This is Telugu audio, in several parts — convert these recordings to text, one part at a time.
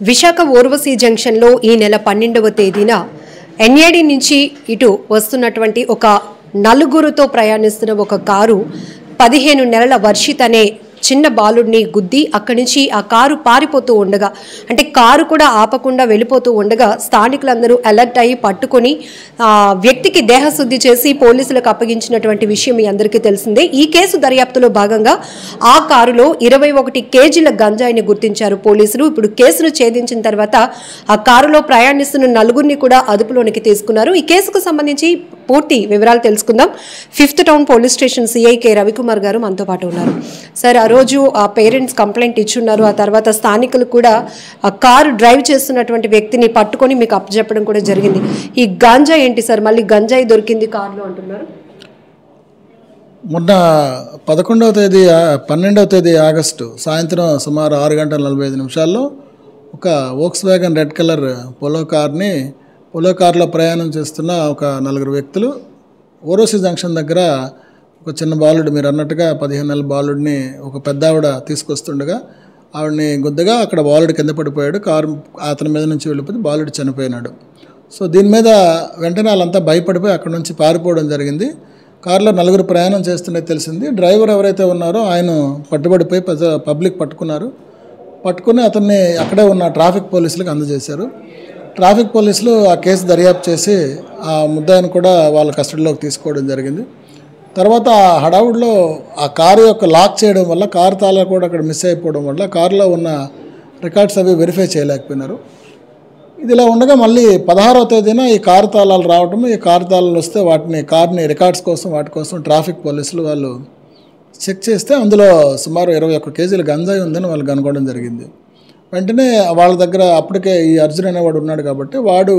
విశాఖ ఓర్వశీ జంక్షన్లో ఈ నెల 12వ తేదీన ఎన్ఏడి నుంచి ఇటు వస్తున్నటువంటి ఒక నలుగురుతో ప్రయాణిస్తున్న ఒక కారు 15 నెలల వర్షిత్ అనే చిన్న బాలుడిని గుద్ది అక్కడి నుంచి ఆ కారు పారిపోతూ ఉండగా అంటే కారు కూడా ఆపకుండా వెళ్ళిపోతూ ఉండగా స్థానికులందరూ అలర్ట్ అయ్యి పట్టుకొని వ్యక్తికి దేహశుద్ధి చేసి పోలీసులకు అప్పగించినటువంటి విషయం మీ అందరికీ తెలిసిందే. ఈ కేసు దర్యాప్తులో భాగంగా ఆ కారులో 21 కేజీల గంజాయిని గుర్తించారు పోలీసులు. ఇప్పుడు కేసును ఛేదించిన తర్వాత ఆ కారులో ప్రయాణిస్తున్న నలుగురిని కూడా అదుపులోనికి తీసుకున్నారు. ఈ కేసుకు సంబంధించి పూర్తి వివరాలు తెలుసుకుందాం. 5th town police station CI K Ravikumar గారు మనతో పాటు ఉన్నారు. సార్, ఆ రోజు ఆ పేరెంట్స్ కంప్లైంట్ ఇచ్చున్నారు. ఆ తర్వాత స్థానికులు కూడా ఆ కారు డ్రైవ్ చేస్తున్నటువంటి వ్యక్తిని పట్టుకొని మీకు అప్పచెప్పడం కూడా జరిగింది. ఈ గాంజా ఏంటి సార్? మళ్ళీ గంజాయి దొరికింది కారులో అంటున్నారు. మొన్న 12వ తేదీ ఆగస్టు సాయంత్రం సుమారు 6:45 ఒక Volkswagen red colour Polo కార్లో ప్రయాణం చేస్తున్న ఒక 4 వ్యక్తులు ఓరోసి జంక్షన్ దగ్గర ఒక చిన్న బాలుడు, మీరు అన్నట్టుగా 15 నెలల బాలుడిని ఒక పెద్ద ఆవిడ తీసుకొస్తుండగా ఆవిడని గుద్దగా అక్కడ బాలుడు కింద పడిపోయాడు. కారు అతని మీద నుంచి వెళ్ళిపోతే బాలుడు చనిపోయినాడు. సో దీని మీద వెంటనే వాళ్ళంతా భయపడిపోయి అక్కడ నుంచి పారిపోవడం జరిగింది. కారులో 4 ప్రయాణం చేస్తున్నది తెలిసింది. డ్రైవర్ ఎవరైతే ఉన్నారో ఆయన పట్టుబడిపోయి పబ్లిక్ పట్టుకుని అతన్ని అక్కడే ఉన్న ట్రాఫిక్ పోలీసులకు అందజేశారు. ట్రాఫిక్ పోలీసులు ఆ కేసు దర్యాప్తు చేసి ఆ ముద్దాయిని కూడా వాళ్ళ కస్టడీలోకి తీసుకోవడం జరిగింది. తర్వాత ఆ హడావుడిలో ఆ కారు యొక్క లాక్ చేయడం వల్ల కారు తాళాలు కూడా అక్కడ మిస్ అయిపోవడం వల్ల కారులో ఉన్న రికార్డ్స్ అవి వెరిఫై చేయలేకపోయినారు. ఇదిలా ఉండగా మళ్ళీ 16వ తేదీన ఈ కారు తాళాలు రావడం, ఈ కారు తాళాలు వస్తే కార్ని రికార్డ్స్ కోసం వాటి కోసం ట్రాఫిక్ పోలీసులు వాళ్ళు చెక్ చేస్తే అందులో సుమారు 21 కేజీల గంజాయి ఉందని వాళ్ళు కనుగొనడం జరిగింది. వెంటనే వాళ్ళ దగ్గర అప్పటికే ఈ అర్జున్ అనేవాడు ఉన్నాడు కాబట్టి వాడు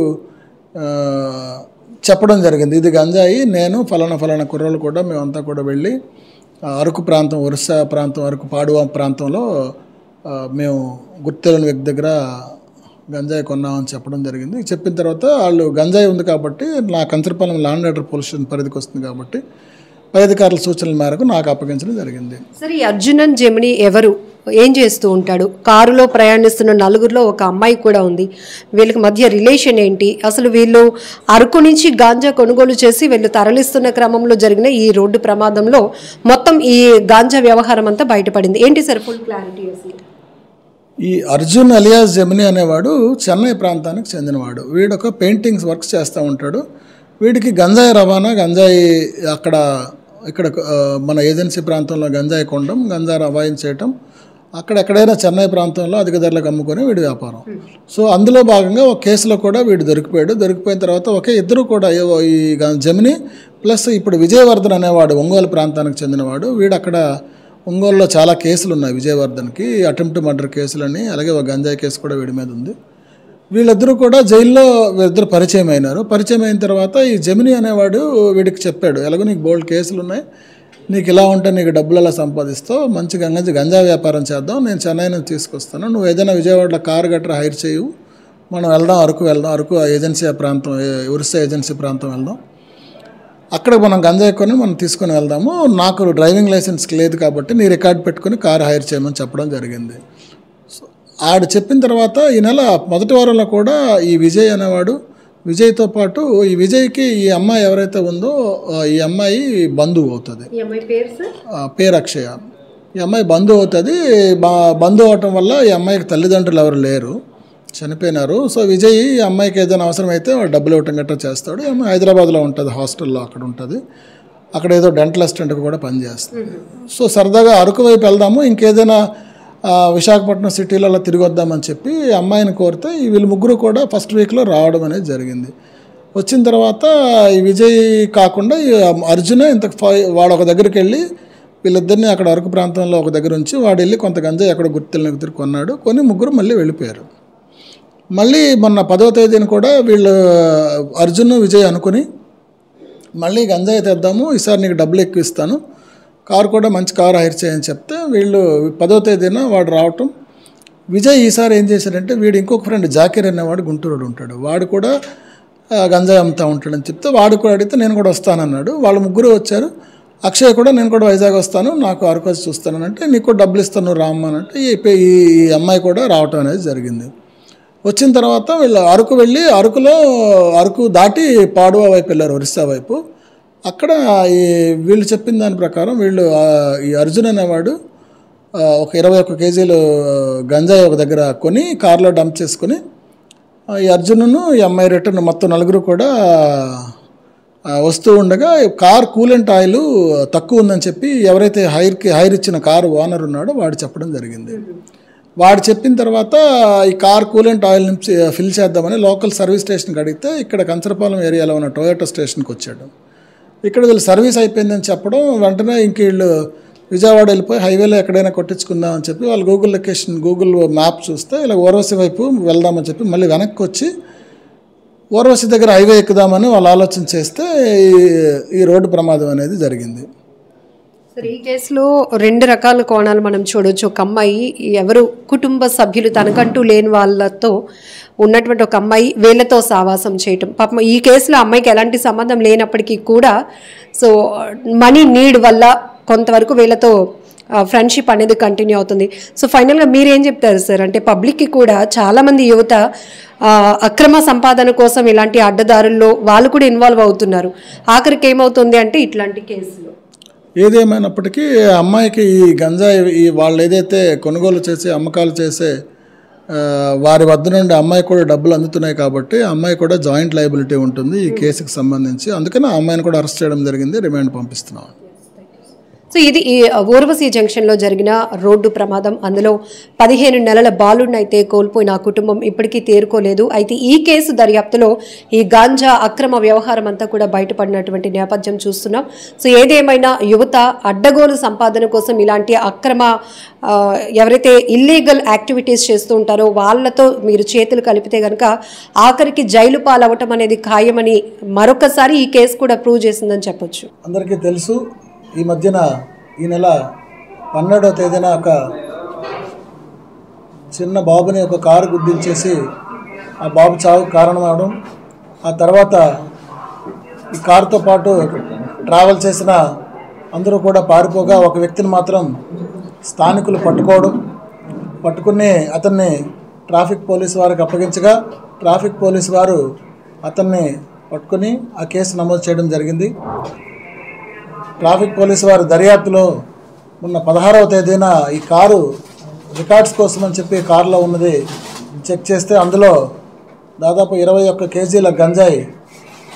చెప్పడం జరిగింది, ఇది గంజాయి, నేను ఫలానా కుర్రోళ్ళు కూడా మేమంతా కూడా వెళ్ళి అరకు ప్రాంతం, ఒరిస్సా ప్రాంతం, అరకు పాడువా ప్రాంతంలో మేము గుర్తులేని వ్యక్తి దగ్గర గంజాయి కొన్నామని చెప్పడం జరిగింది. చెప్పిన తర్వాత వాళ్ళు గంజాయి ఉంది కాబట్టి నా Kancharapalem land order police station పరిధికి వస్తుంది కాబట్టి పై అధికారుల సూచనల మేరకు నాకు అప్పగించడం జరిగింది. సరే, ఈ అర్జునన్ జెమిని ఎవరు, ఏం చేస్తూ ఉంటాడు? కారులో ప్రయాణిస్తున్న నలుగురిలో ఒక అమ్మాయి కూడా ఉంది. వీళ్ళకి మధ్య రిలేషన్ ఏంటి? అసలు వీళ్ళు అరకు నుంచి గాంజా కొనుగోలు చేసి వీళ్ళు తరలిస్తున్న క్రమంలో జరిగిన ఈ రోడ్డు ప్రమాదంలో మొత్తం ఈ గాంజా వ్యవహారం అంతా బయటపడింది. ఏంటి సార్ ఫుల్ క్లారిటీ? ఈ అర్జున్ అలియాస్ జెమిని అనేవాడు చెన్నై ప్రాంతానికి చెందినవాడు. వీడు ఒక పెయింటింగ్స్ వర్క్స్ చేస్తూ ఉంటాడు. వీడికి గంజాయి రవాణా, గంజాయి ఇక్కడ మన ఏజెన్సీ ప్రాంతంలో గంజాయి కొనడం, గంజాయి రవాణా చేయటం, ఎక్కడైనా చెన్నై ప్రాంతంలో అధిక ధరలకు అమ్ముకొని వీడి వ్యాపారం. సో అందులో భాగంగా ఒక కేసులో కూడా వీడు దొరికిపోయాడు. దొరికిపోయిన తర్వాత ఇద్దరు కూడా ఈ జెమిని ప్లస్ ఇప్పుడు విజయవర్ధన్ అనేవాడు ఒంగోలు ప్రాంతానికి చెందినవాడు. వీడు అక్కడ ఒంగోలులో చాలా కేసులు ఉన్నాయి విజయవర్ధన్కి, అటెంప్ట్ మర్డర్ కేసులని, అలాగే ఒక గంజాయి కేసు కూడా వీడి మీద ఉంది. వీళ్ళిద్దరూ కూడా జైల్లో వీళ్ళిద్దరు పరిచయం అయినారు. పరిచయం అయిన తర్వాత ఈ జెమిని అనేవాడు వీడికి చెప్పాడు, ఎలాగో నీకు బోల్డ్ కేసులు ఉన్నాయి, నీకు ఇలా ఉంటే నీకు డబ్బులు ఎలా సంపాదిస్తావు, మంచి గంజా వ్యాపారం చేద్దాం, నేను చెన్నై నుంచి తీసుకొస్తాను, నువ్వు ఏదైనా విజయవాడలో కారు గట్రా హైర్ చేయు, మనం అరకు ఏజెన్సీ ప్రాంతం, ఒరిస్సా ఏజెన్సీ ప్రాంతం వెళ్దాం, అక్కడ మనం గంజాయి కొని మనం తీసుకొని వెళ్దాము, నాకు డ్రైవింగ్ లైసెన్స్ లేదు కాబట్టి నీ రికార్డ్ పెట్టుకుని కారు హైర్ చేయమని చెప్పడం జరిగింది. ఆడు చెప్పిన తర్వాత ఈ నెల మొదటి వారంలో కూడా ఈ విజయ్ అనేవాడు, విజయ్తో పాటు ఈ విజయ్కి ఈ అమ్మాయి ఎవరైతే ఉందో ఈ అమ్మాయి బంధువు అవుతుంది. పేరు అక్షయ. ఈ అమ్మాయి బంధువు అవుతుంది. బంధువు అవటం వల్ల ఈ అమ్మాయికి తల్లిదండ్రులు ఎవరు లేరు, చనిపోయినారు. సో విజయ్ ఈ అమ్మాయికి ఏదైనా అవసరమైతే డబ్బులు ఇవ్వటం గట్రా చేస్తాడు. ఈ అమ్మాయి హైదరాబాద్లో ఉంటుంది, హాస్టల్లో అక్కడ ఉంటుంది. అక్కడ ఏదో డెంటల్ అసిస్టెంట్గా కూడా పనిచేస్తుంది. సో సరదాగా అరకు వైపు వెళ్దాము, ఇంకేదైనా విశాఖపట్నం సిటీలో అలా తిరిగి వద్దామని చెప్పి అమ్మాయిని కోరితే వీళ్ళు ముగ్గురు కూడా ఫస్ట్ వీక్లో రావడం అనేది జరిగింది. వచ్చిన తర్వాత ఈ విజయ్ కాకుండా ఈ అర్జునే వాడు ఒక దగ్గరికి వెళ్ళి వీళ్ళిద్దరిని అక్కడ అరకు ప్రాంతంలో ఒక దగ్గర ఉంచి వాడు వెళ్ళి కొంత గంజాయి ఎక్కడ గుర్తులను తిరిగి కొన్నాడు. కొని ముగ్గురు మళ్ళీ వెళ్ళిపోయారు. మళ్ళీ మొన్న 10వ తేదీన కూడా వీళ్ళు అర్జున్ విజయ్ అనుకుని మళ్ళీ గంజాయి తెద్దాము, ఈసారి నీకు డబ్బులు ఎక్కువ ఇస్తాను, కారు కూడా మంచి కారు హైర్ చేయని చెప్తే వీళ్ళు 10వ తేదీన వాడు రావటం. విజయ్ ఈసారి ఏం చేశాడంటే వీడు ఇంకొక ఫ్రెండ్ జాకీర్ అనేవాడు గుంటూరులో ఉంటాడు, వాడు కూడా గంజాయి అమ్ముతూ ఉంటాడని చెప్తే వాడు కూడా అడిగితే నేను కూడా వస్తానన్నాడు. వాళ్ళు ముగ్గురు వచ్చారు. అక్షయ్ కూడా నేను కూడా వైజాగ్ వస్తాను, నాకు అరకు చూస్తానంటే నీకు కూడా డబ్బులు ఇస్తాను రామ్మనంటే ఈ అమ్మాయి కూడా రావటం అనేది జరిగింది. వచ్చిన తర్వాత వీళ్ళు అరకు వెళ్ళి అరకు దాటి పాడువా వైపు వెళ్ళారు, ఒరిస్సా వైపు. అక్కడ వీళ్ళు చెప్పిన దాని ప్రకారం వీళ్ళు ఈ అర్జున్ అనేవాడు ఒక 21 కేజీలు గంజాయి ఒక దగ్గర కొని కార్లో డంప్ చేసుకుని ఈ అర్జునును ఈ అమ్మాయి రిటర్న్ మొత్తం నలుగురు కూడా వస్తూ ఉండగా కార్ కూలెంట్ ఆయిల్ తక్కువ ఉందని చెప్పి ఎవరైతే హైర్ ఇచ్చిన కారు ఓనర్ ఉన్నాడో వాడు చెప్పడం జరిగింది. వాడు చెప్పిన తర్వాత ఈ కార్ కూలెంట్ ఆయిల్ నుంచి ఫిల్ చేద్దామని లోకల్ సర్వీస్ స్టేషన్కి అడిగితే ఇక్కడ కంచరపాలెం ఏరియాలో ఉన్న టొయోటా స్టేషన్కి వచ్చాడు. ఇక్కడ వీళ్ళు సర్వీస్ అయిపోయిందని చెప్పడం వెంటనే ఇంక వీళ్ళు విజయవాడ వెళ్ళిపోయి హైవేలో ఎక్కడైనా కొట్టించుకుందామని చెప్పి వాళ్ళు గూగుల్ మ్యాప్ చూస్తే ఇలా ఓర్వశి వైపు వెళ్దామని చెప్పి మళ్ళీ వెనక్కి వచ్చి ఓర్వశి దగ్గర హైవే ఎక్కుదామని వాళ్ళు ఆలోచన చేస్తే ఈ రోడ్డు ప్రమాదం అనేది జరిగింది. సరే, ఈ కేసులో 2 రకాల కోణాలు మనం చూడవచ్చు. ఒక అమ్మాయి ఎవరు కుటుంబ సభ్యులు తనకంటూ లేని వాళ్ళతో ఉన్నటువంటి ఒక అమ్మాయి వీళ్ళతో సావాసం చేయటం. పాపం ఈ కేసులో అమ్మాయికి ఎలాంటి సంబంధం లేనప్పటికీ కూడా సో మనీ నీడ్ వల్ల కొంతవరకు వీళ్ళతో ఫ్రెండ్షిప్ అనేది కంటిన్యూ అవుతుంది. సో ఫైనల్గా మీరేం చెప్తారు సార్? అంటే పబ్లిక్కి కూడా చాలామంది యువత అక్రమ సంపాదన కోసం ఇలాంటి అడ్డదారుల్లో వాళ్ళు కూడా ఇన్వాల్వ్ అవుతున్నారు. ఆఖరికి ఏమవుతుంది అంటే ఇట్లాంటి కేసులు ఏదేమైనప్పటికీ అమ్మాయికి ఈ గంజాయి వాళ్ళు ఏదైతే కొనుగోలు చేసి అమ్మకాలు చేసే వారి వద్ద నుండి అమ్మాయి కూడా డబ్బులు అందుతున్నాయి కాబట్టి అమ్మాయి కూడా జాయింట్ లయబిలిటీ ఉంటుంది ఈ కేసుకి సంబంధించి. అందుకని ఆ అమ్మాయిని కూడా అరెస్ట్ చేయడం జరిగింది, రిమాండ్ పంపిస్తున్నాం. సో ఇది ఈ ఊర్వశి జంక్షన్లో జరిగిన రోడ్డు ప్రమాదం. అందులో 15 నెలల బాలుడిని అయితే కోల్పోయిన ఆ కుటుంబం ఇప్పటికీ తేరుకోలేదు. అయితే ఈ కేసు దర్యాప్తులో ఈ గాంజా అక్రమ వ్యవహారం అంతా కూడా బయటపడినటువంటి నేపథ్యం చూస్తున్నాం. సో ఏదేమైనా యువత అడ్డగోలు సంపాదన కోసం ఇలాంటి అక్రమ ఎవరైతే ఇల్లీగల్ యాక్టివిటీస్ చేస్తూ ఉంటారో వాళ్ళతో మీరు చేతులు కలిపితే కనుక ఆఖరికి జైలు పాలవటం అనేది ఖాయమని మరొకసారి ఈ కేసు కూడా ప్రూవ్ చేసిందని చెప్పొచ్చు. అందరికీ తెలుసు, ఈ మధ్యన ఈ నెల 12వ తేదీన ఒక చిన్న బాబుని ఒక కారు గుద్దించేసి ఆ బాబు చావుకు కారణమవడం, ఆ తర్వాత ఈ కారుతో పాటు ట్రావెల్ చేసిన అందరూ కూడా పారిపోగా ఒక వ్యక్తిని మాత్రం స్థానికులు పట్టుకుని అతన్ని ట్రాఫిక్ పోలీసు వారికి అప్పగించగా ట్రాఫిక్ పోలీసు వారు అతన్ని పట్టుకుని ఆ కేసు నమోదు చేయడం జరిగింది. ట్రాఫిక్ పోలీసు వారి దర్యాప్తులో మొన్న 16వ తేదీన ఈ కారు రికార్డ్స్ కోసం అని చెప్పి కారులో ఉన్నది చెక్ చేస్తే అందులో దాదాపు 21 కేజీల గంజాయి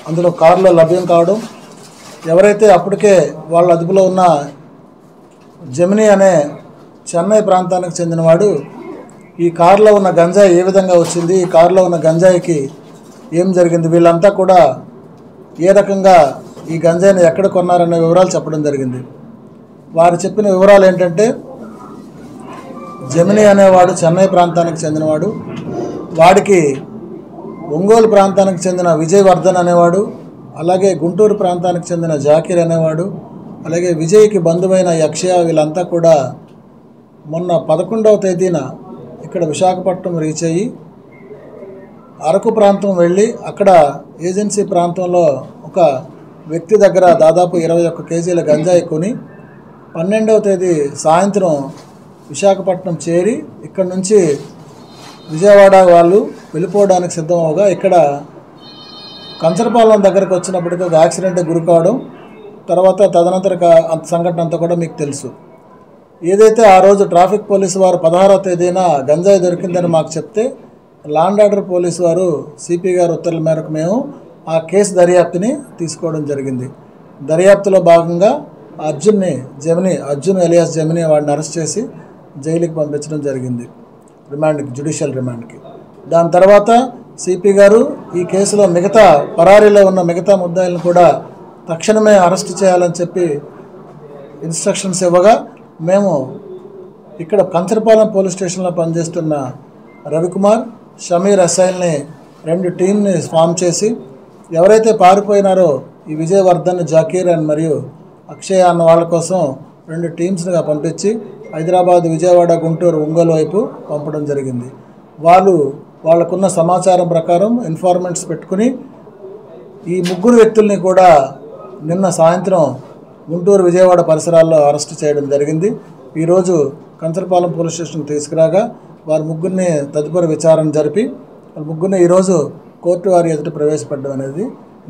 అందులో కారులో లభ్యం కావడం, ఎవరైతే అప్పటికే వాళ్ళ అదుపులో ఉన్న జెమిని అనే చెన్నై ప్రాంతానికి చెందినవాడు ఈ కారులో ఉన్న గంజాయి ఏ విధంగా వచ్చింది, ఈ కారులో ఉన్న గంజాయికి ఏం జరిగింది, వీళ్ళంతా కూడా ఏ రకంగా ఈ గంజాయిని ఎక్కడ కొన్నారనే వివరాలు చెప్పడం జరిగింది. వారు చెప్పిన వివరాలు ఏంటంటే జెమిని అనేవాడు చెన్నై ప్రాంతానికి చెందినవాడు, వాడికి ఒంగోలు ప్రాంతానికి చెందిన విజయవర్ధన్ అనేవాడు, అలాగే గుంటూరు ప్రాంతానికి చెందిన జాకీర్ అనేవాడు, అలాగే విజయ్కి బంధువైన యక్షయ వీళ్ళంతా కూడా మొన్న 11వ తేదీన ఇక్కడ విశాఖపట్నం రీచ్ అయ్యి అరకు ప్రాంతం వెళ్ళి అక్కడ ఏజెన్సీ ప్రాంతంలో ఒక వ్యక్తి దగ్గర దాదాపు 21 కేజీల గంజాయి కొని 12వ తేదీ సాయంత్రం విశాఖపట్నం చేరి ఇక్కడ నుంచి విజయవాడ వాళ్ళు వెళ్ళిపోవడానికి సిద్ధం అవగా ఇక్కడ కంచరపాలెం దగ్గరకు వచ్చినప్పటికీ ఒక యాక్సిడెంట్కి గురి కావడం, తర్వాత తదనంతర సంఘటన అంతా కూడా మీకు తెలుసు. ఏదైతే ఆ రోజు ట్రాఫిక్ పోలీసు వారు 16వ తేదీన గంజాయి దొరికిందని మాకు చెప్తే లాండ్ ఆర్డర్ పోలీసు వారు సిపి గారు ఉత్తర్వుల మేరకు మేము ఆ కేసు దర్యాప్తుని తీసుకోవడం జరిగింది. దర్యాప్తులో భాగంగా అర్జున్ ఎలియాస్ జెమిని వాడిని అరెస్ట్ చేసి జైలుకి పంపించడం జరిగింది, జ్యుడిషియల్ రిమాండ్కి. దాని తర్వాత సిపి గారు ఈ కేసులో పరారీలో ఉన్న మిగతా ముద్దాయిలను కూడా తక్షణమే అరెస్ట్ చేయాలని చెప్పి ఇన్స్ట్రక్షన్స్ ఇవ్వగా మేము ఇక్కడ కంచరపాలెం పోలీస్ స్టేషన్లో పనిచేస్తున్న రవికుమార్, షమీర్ ఎస్ఐల్ని 2 టీంని ఫామ్ చేసి ఎవరైతే పారిపోయినారో ఈ విజయవర్ధన్, జాకీర్ అండ్ మరియు అక్షయ్ అన్న వాళ్ళ కోసం 2 టీమ్స్గా పంపించి హైదరాబాద్, విజయవాడ, గుంటూరు, ఒంగోలు వైపు పంపడం జరిగింది. వాళ్ళకున్న సమాచారం ప్రకారం ఇన్ఫార్మెంట్స్ పెట్టుకుని ఈ 3 వ్యక్తుల్ని కూడా నిన్న సాయంత్రం గుంటూరు, విజయవాడ పరిసరాల్లో అరెస్ట్ చేయడం జరిగింది. ఈరోజు కంచరపాలెం పోలీస్ స్టేషన్కి తీసుకురాగా వారి 3 తదుపరి విచారణ జరిపి వాళ్ళ ముగ్గురిని ఈరోజు కోర్టు వారి ఎదుట ప్రవేశపెట్టడం అనేది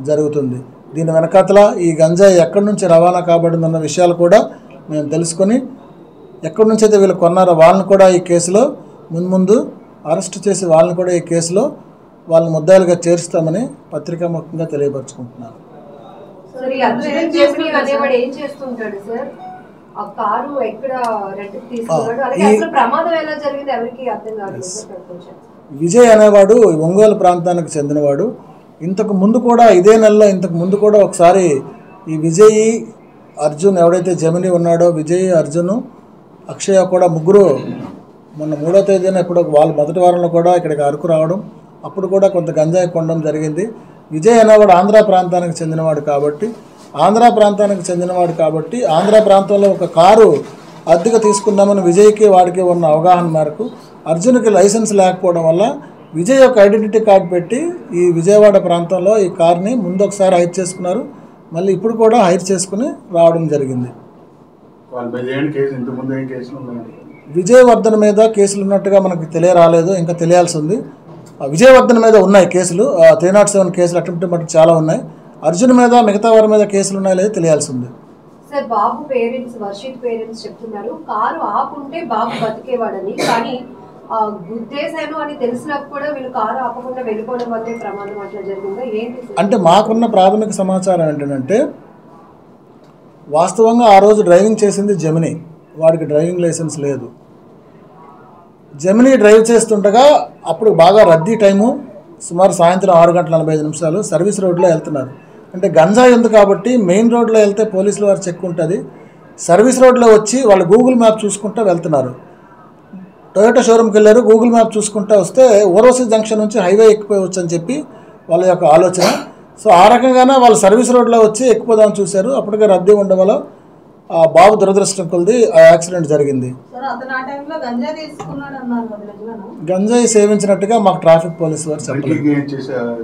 జరుగుతుంది. దీని వెనకాతల ఈ గంజాయి ఎక్కడి నుంచి రవాణా కాబడిందన్న విషయాలు కూడా మేము తెలుసుకొని ఎక్కడి నుంచి అయితే వీళ్ళు కొన్నారో వాళ్ళని కూడా ఈ కేసులో ముందు అరెస్ట్ చేసి వాళ్ళని కూడా ఈ కేసులో వాళ్ళని ముద్దాయిలుగా చేరుస్తామని పత్రికాముఖంగా తెలియపరచుకుంటున్నాను. విజయ్ అనేవాడు ఒంగోలు ప్రాంతానికి చెందినవాడు. ఇంతకు ముందు కూడా ఇదే నెలలో ఒకసారి ఈ విజయ్, అర్జున్ ఎవడైతే జమిని ఉన్నాడో విజయ్, అర్జున్, అక్షయ కూడా ముగ్గురు మొన్న 3వ తేదీన ఇప్పుడు వాళ్ళ మొదటి వారంలో కూడా ఇక్కడికి అరకు రావడం, అప్పుడు కూడా కొంత గంజాయి కొనడం జరిగింది. విజయ్ అనేవాడు ఆంధ్ర ప్రాంతానికి చెందినవాడు కాబట్టి ఆంధ్ర ప్రాంతంలో ఒక కారు అద్దెకు తీసుకుందామని విజయ్కి వాడికి ఉన్న అవగాహన మేరకు అర్జున్కి లైసెన్స్ లేకపోవడం వల్ల విజయ్ యొక్క ఐడెంటిటీ కార్డు పెట్టి ఈ విజయవాడ ప్రాంతంలో ఈ కార్ని ముందు ఒకసారి హైర్ చేసుకున్నారు, మళ్ళీ ఇప్పుడు కూడా హైర్ చేసుకుని రావడం జరిగింది. విజయవర్ధన్ మీద కేసులు ఉన్నట్టుగా మనకు తెలియరాలేదు, ఇంకా తెలియాల్సి ఉంది. విజయవర్ధన్ మీద ఉన్నాయి కేసులు, 307 కేసులు అటెంప్ట్ మటుకు చాలా ఉన్నాయి. అర్జున్ మీద మిగతా వారి మీద కేసులు ఉన్నాయో లేదో తెలియాల్సి ఉంది. సార్, బాబు పేరెంట్స్, వర్షిత్ పేరెంట్స్ చెప్తున్నారు కారు ఆపుంటే బాబు బతికేవాడని, కానీ గుద్దేశాను అని తెలిసినప్పుడు కూడా వీళ్ళు కారు ఆపకుండా వెళ్ళిపోవడం వల్లే ప్రమాదం అట్లా జరిగిందా ఏంటి? అంటే మాకున్న ప్రాథమిక సమాచారం ఏంటంటే వాస్తవంగా ఆ రోజు డ్రైవింగ్ చేసింది జమిని, వాడికి డ్రైవింగ్ లైసెన్స్ లేదు. జమిని డ్రైవ్ చేస్తుండగా అప్పుడు బాగా రద్దీ టైము, సుమారు సాయంత్రం 6:45 సర్వీస్ రోడ్లో వెళ్తున్నారు. అంటే గంజాయి ఉంది కాబట్టి మెయిన్ రోడ్లో వెళ్తే పోలీసుల వారు చెక్ ఉంటుంది. సర్వీస్ రోడ్లో వచ్చి వాళ్ళు గూగుల్ మ్యాప్ చూసుకుంటూ వెళ్తున్నారు. టొయోటా షోరూమ్కి వెళ్ళారు, గూగుల్ మ్యాప్ చూసుకుంటూ వస్తే ఓరోసి జంక్షన్ నుంచి హైవే ఎక్కిపోవచ్చు అని చెప్పి వాళ్ళ యొక్క ఆలోచన. సో ఆ రకంగానే వాళ్ళు సర్వీస్ రోడ్లో వచ్చి ఎక్కిపోదామని చూశారు. అప్పటికే రద్దీ ఉండడం వల్ల ఆ బాబు దురదృష్టం కొలిది ఆ యాక్సిడెంట్ జరిగింది. గంజాయి సేవించినట్టుగా మాకు ట్రాఫిక్ పోలీసు వారు చెప్పలేదు.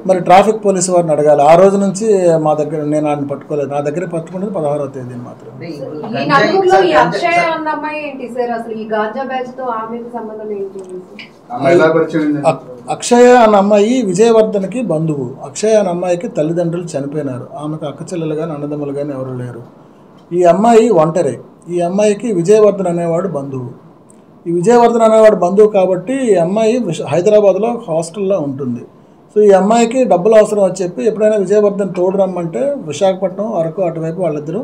మరి ట్రాఫిక్ పోలీసు వారిని అడగాలి. ఆ రోజు నుంచి మా దగ్గర నేను ఆయన పట్టుకోలేదు, నా దగ్గర పట్టుకున్నది 16వ తేదీ మాత్రం. అక్షయ అన్న అమ్మాయి విజయవర్ధన్కి బంధువు. అక్షయ అన్న అమ్మాయికి తల్లిదండ్రులు చనిపోయినారు, ఆమెకు అక్క చెల్లెలు కానీ అన్నదమ్ములు కానీ ఎవరు లేరు. ఈ అమ్మాయి ఒంటరి. ఈ అమ్మాయికి విజయవర్ధన్ అనేవాడు బంధువు. ఈ విజయవర్ధన్ అనేవాడు బంధువు కాబట్టి ఈ అమ్మాయి హైదరాబాద్లో హాస్టల్లో ఉంటుంది. సో ఈ అమ్మాయికి డబ్బులు అవసరం అని చెప్పి ఎప్పుడైనా విజయవర్ధన్ తోడు రమ్మంటే విశాఖపట్నం, అరకు అటువైపు వాళ్ళిద్దరూ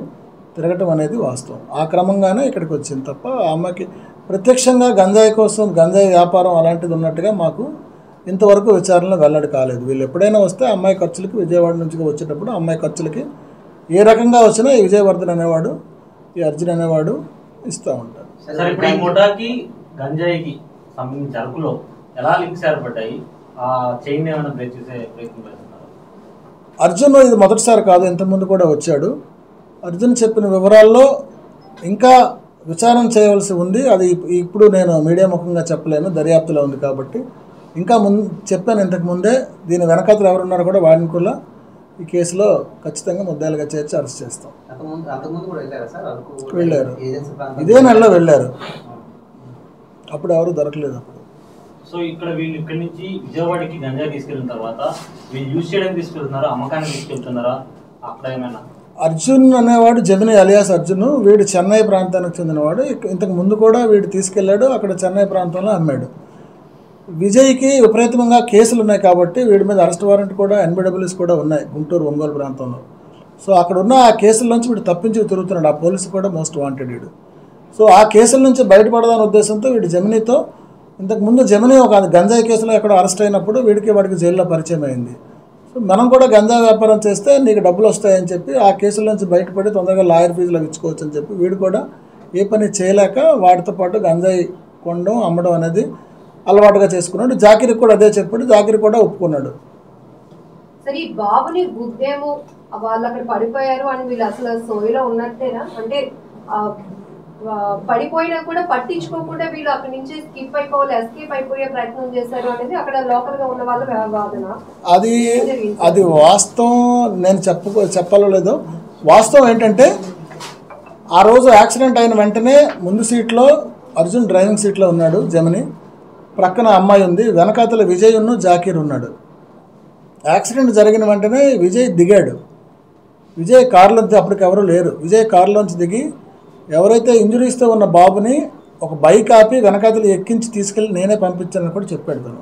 తిరగటం అనేది వాస్తవం. ఆ క్రమంగానే ఇక్కడికి వచ్చింది తప్ప ఆ అమ్మాయికి ప్రత్యక్షంగా గంజాయి కోసం, గంజాయి వ్యాపారం అలాంటిది ఉన్నట్టుగా మాకు ఇంతవరకు విచారణలో వెల్లడి కాలేదు. వీళ్ళు ఎప్పుడైనా వస్తే అమ్మాయి ఖర్చులకి విజయవాడ నుంచి వచ్చేటప్పుడు అమ్మాయి ఖర్చులకి ఏ రకంగా వచ్చినా ఈ విజయవర్ధన్ అనేవాడు, ఈ అర్జున్ అనేవాడు ఇస్తూ ఉంటాడు. అర్జున్ ఇది మొదటిసారి కాదు, ఇంతకుముందు కూడా వచ్చాడు. అర్జున్ చెప్పిన వివరాల్లో ఇంకా విచారణ చేయవలసి ఉంది. అది ఇప్పుడు నేను మీడియా ముఖంగా చెప్పలేను, దర్యాప్తులో ఉంది కాబట్టి. ఇంకా చెప్పాను ఇంతకుముందే, దీని వెనకాతలు ఎవరున్నారో కూడా వాడిని కూడా ఈ కేసులో ఖచ్చితంగా ముద్దాయిలుగా చేర్చి అరెస్ట్ చేస్తాం. వెళ్ళారు, ఇదే నెలలో వెళ్ళారు, అప్పుడు ఎవరు దొరకలేదు. అప్పుడు సో ఇక్కడ వీళ్ళు ఇక్కడి నుంచి విజయవాడకి గంజాయి తీసుకెళ్ళిన తర్వాత వీళ్ళు యూజ్ చేయడానికి తీసుకెళ్తున్నారా, అమ్మకానికి తీసుకెళ్తున్నారా? అక్కడ ఏమైనా అర్జున్ అనేవాడు జమిని అలియాస్ అర్జున్, వీడు చెన్నై ప్రాంతానికి చెందినవాడు. ఇంతకు ముందు కూడా వీడు తీసుకెళ్ళాడు, అక్కడ చెన్నై ప్రాంతంలో అమ్మాడు. విజయ్కి విపరీతంగా కేసులు ఉన్నాయి కాబట్టి వీడి మీద అరెస్ట్ వారెంట్ కూడా, ఎన్బిడబ్ల్యూస్ కూడా ఉన్నాయి గుంటూరు, ఒంగోలు ప్రాంతంలో. సో అక్కడ ఉన్న ఆ కేసుల నుంచి వీడు తప్పించి తిరుగుతున్నాడు. ఆ పోలీసు కూడా మోస్ట్ వాంటెడ్ వీడు. సో ఆ కేసుల నుంచి బయటపడదాని ఉద్దేశంతో వీడు జమినితో, ఇంతకుముందు జమిని ఒక గంజాయి కేసులో ఎక్కడ అరెస్ట్ అయినప్పుడు వాడికి జైల్లో పరిచయం అయింది. సో మనం కూడా గంజాయి వ్యాపారం చేస్తే నీకు డబ్బులు వస్తాయని చెప్పి ఆ కేసుల నుంచి బయటపడి తొందరగా లాయర్ ఫీజులు ఇచ్చుకోవచ్చు అని చెప్పి వీడు కూడా ఏ పని చేయలేక వాటితో పాటు గంజాయి కొనడం, అమ్మడం అనేది అలవాటుగా చేసుకున్నాడు. జాకిరికి కూడా అదే చెప్పాడు, జాకిరి కూడా ఒప్పుకున్నాడు. సరే, బాబుని గుద్దేమో వాళ్ళు అక్కడ పడిపోయారు అని వీళ్ళు అసలు సోయిలో ఉన్నట్టేనా? అంటే పడిపోయినా కూడా పట్టించుకోకుండా వీళ్ళు అక్కడి నుంచి స్కిప్ అయిపోవాలి, ఎస్కేప్ అయిపోయే ప్రయత్నం చేశారు అనేది అక్కడ లోకల్ గా ఉన్న వాళ్ళ వాదన. అది వాస్తవం. నేను చెప్పాలో లేదో, వాస్తవం ఏంటంటే ఆ రోజు యాక్సిడెంట్ అయిన వెంటనే ముందు సీట్లో అర్జున్ డ్రైవింగ్ సీట్లో ఉన్నాడు జమిని, ప్రక్కన అమ్మాయి ఉంది, వెనకాతల విజయ్ జాకీర్ ఉన్నాడు. యాక్సిడెంట్ జరిగిన వెంటనే విజయ్ దిగాడు. విజయ్ కారులోంచి, అప్పటికి ఎవరు లేరు, విజయ్ కారులోంచి దిగి ఎవరైతే ఇంజురీస్తో ఉన్న బాబుని ఒక బైక్ ఆపి వెనకాతలు ఎక్కించి తీసుకెళ్ళి నేనే పంపించానని కూడా చెప్పాడు తను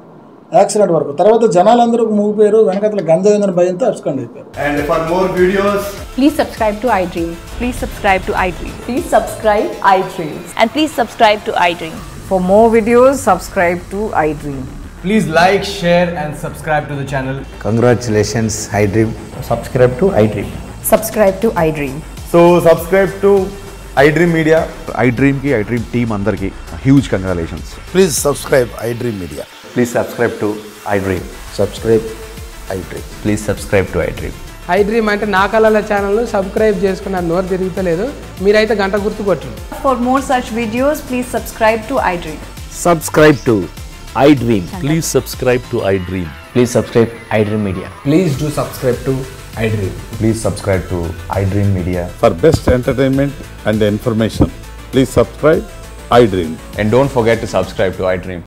యాక్సిడెంట్ వరకు. తర్వాత జనాలందరూ మూగిపోయారు, వెనకాతల గంజాయిందని భయంతో అబ్స్కాండ్ అయిపోయారు. And for more videos, please subscribe to iDream. Please subscribe to iDream. Please subscribe iDream. And please subscribe to iDream. For more videos, subscribe to iDream. please like, share and subscribe to the channel. Congratulations, iDream. Subscribe to iDream. Subscribe to iDream. So subscribe to iDream Media. iDream ki iDream team andarki huge congratulations. Please subscribe iDream Media. Please subscribe to iDream. Subscribe iDream. Please subscribe to iDream. iDream అంటే నా కళల ఛానల్ సబ్స్క్రైబ్ చేసుకున్న నోరు తిరుగుతలేదు, మీరైతే గంట గుర్తు కొట్టండి. For more such videos, please subscribe to iDream. Subscribe to iDream. Please subscribe to iDream. Please subscribe iDream Media. Please do subscribe to iDream. Please subscribe to iDream Media. For best entertainment and information, please subscribe iDream. And don't forget to subscribe to iDream.